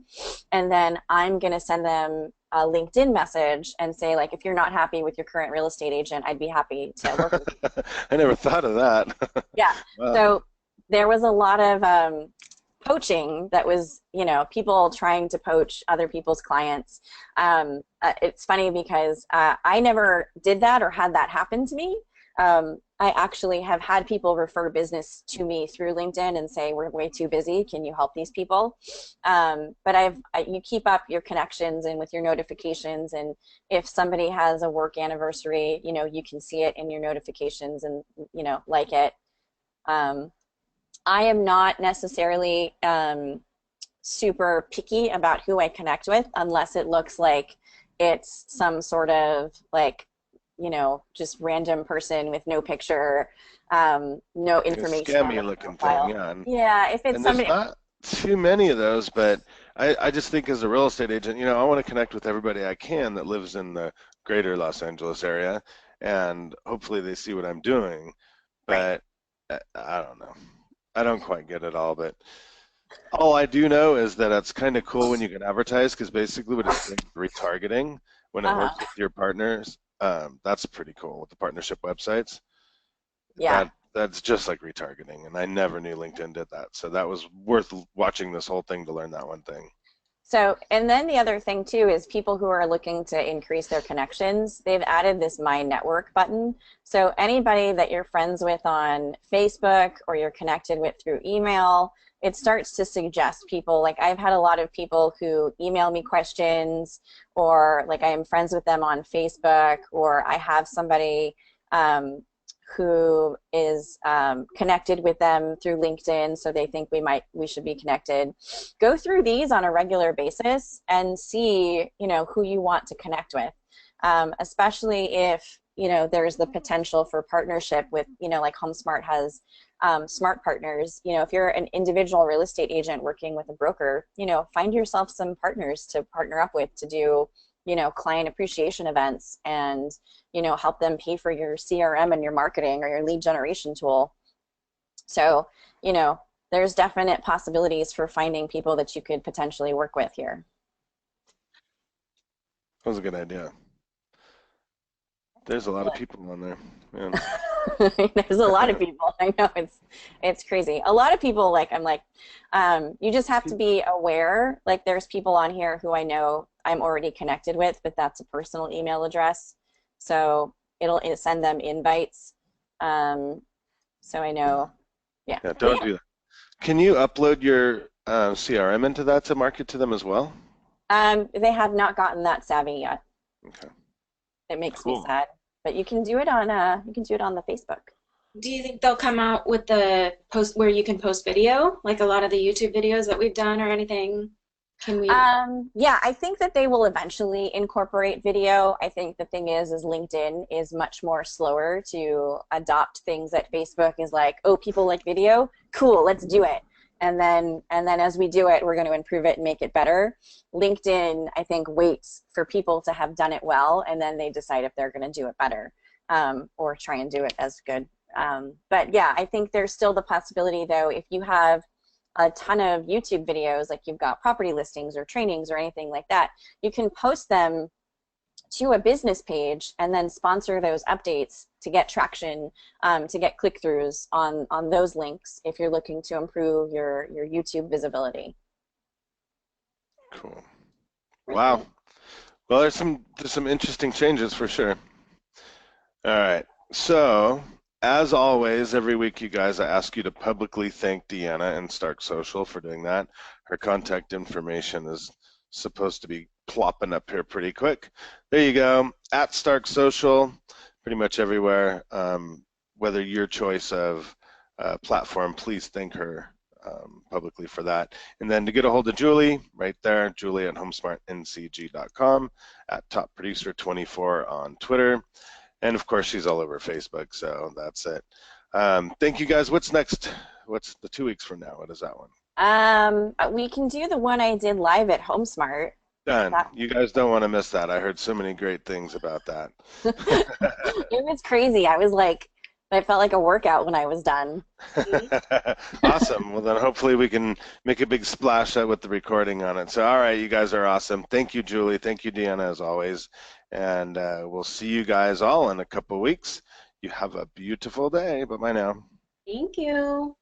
and then I'm going to send them a LinkedIn message and say, like, if you're not happy with your current real estate agent, I'd be happy to work with you. I never thought of that. Yeah. Wow. So there was a lot of poaching that was, you know, people trying to poach other people's clients. It's funny because I never did that or had that happen to me. I actually have had people refer business to me through LinkedIn and say, we're way too busy, can you help these people? But you keep up your connections and with your notifications, and if somebody has a work anniversary, you know, you can see it in your notifications and, you know, like it. I am not necessarily super picky about who I connect with, unless it looks like it's some sort of like you know, just random person with no picture, no A information on scammy the looking thing, profile. yeah. Yeah, if it's And there's somebody, not too many of those, but I just think as a real estate agent, I want to connect with everybody I can that lives in the greater Los Angeles area, and hopefully they see what I'm doing. right. But I don't know. I don't quite get it all, but all I do know is that it's kind of cool when you can advertise because basically what it's doing is retargeting when it Uh-huh. works with your partners. That's pretty cool with the partnership websites. Yeah. That's just like retargeting, and I never knew LinkedIn did that. So that was worth watching this whole thing to learn that one thing. So, and then the other thing too is people who are looking to increase their connections, they've added this My Network button. So anybody that you're friends with on Facebook or you're connected with through email, it starts to suggest people. Like I've had a lot of people who email me questions, or like I am friends with them on Facebook, or I have somebody um, who is connected with them through LinkedIn, so they think we should be connected. Go through these on a regular basis and see, you know, who you want to connect with, especially if, you know, there's the potential for partnership with, you know, like HomeSmart has smart partners. You know, if you're an individual real estate agent working with a broker, you know, find yourself some partners to partner up with to do, you know, client appreciation events, and, you know, help them pay for your CRM and your marketing or your lead generation tool. So, you know, there's definite possibilities for finding people that you could potentially work with here. That was a good idea. There's a lot of people on there, man. There's a lot of people. I know it's crazy. A lot of people, like I'm like, you just have to be aware. Like there's people on here who I know I'm already connected with, but that's a personal email address, so it'll send them invites. Um, so I know, yeah. Yeah, But don't do that. Can you upload your CRM into that to market to them as well? yeah, they have not gotten that savvy yet. Okay, It makes me cool. sad. But you can do it on the Facebook. Do you think they'll come out with the post where you can post video, like a lot of the YouTube videos that we've done or anything? Can we? Yeah, I think that they will eventually incorporate video. I think the thing is LinkedIn is much more slower to adopt things that Facebook is like, oh, people like video, cool, let's do it. And then as we do it, we're going to improve it and make it better. LinkedIn, I think, waits for people to have done it well, and then they decide if they're going to do it better, or try and do it as good. But yeah, I think there's still the possibility, though, if you have a ton of YouTube videos, like you've got property listings or trainings or anything like that, you can post them to a business page and then sponsor those updates to get traction, to get click-throughs on those links if you're looking to improve your YouTube visibility. Cool. Wow. Well, there's some interesting changes for sure. All right. So, as always, every week, you guys, I ask you to publicly thank Deanna and Stark Social for doing that. Her contact information is supposed to be plopping up here pretty quick. There you go. At Stark Social, pretty much everywhere. Whether your choice of platform, please thank her publicly for that. And then to get a hold of Julie, right there, Julie at homesmartncg.com, at Top Producer 24 on Twitter. And of course, she's all over Facebook, so that's it. Thank you guys. What's next? What's the 2 weeks from now? What is that one? We can do the one I did live at HomeSmart. Done. That You guys don't want to miss that. I heard so many great things about that. it was crazy. I felt like a workout when I was done. Awesome. Well, then hopefully we can make a big splash out with the recording on it. So, all right, you guys are awesome. Thank you, Julie. Thank you, Deanna, as always. And we'll see you guys all in a couple weeks. You have a beautiful day. Bye-bye now. Thank you.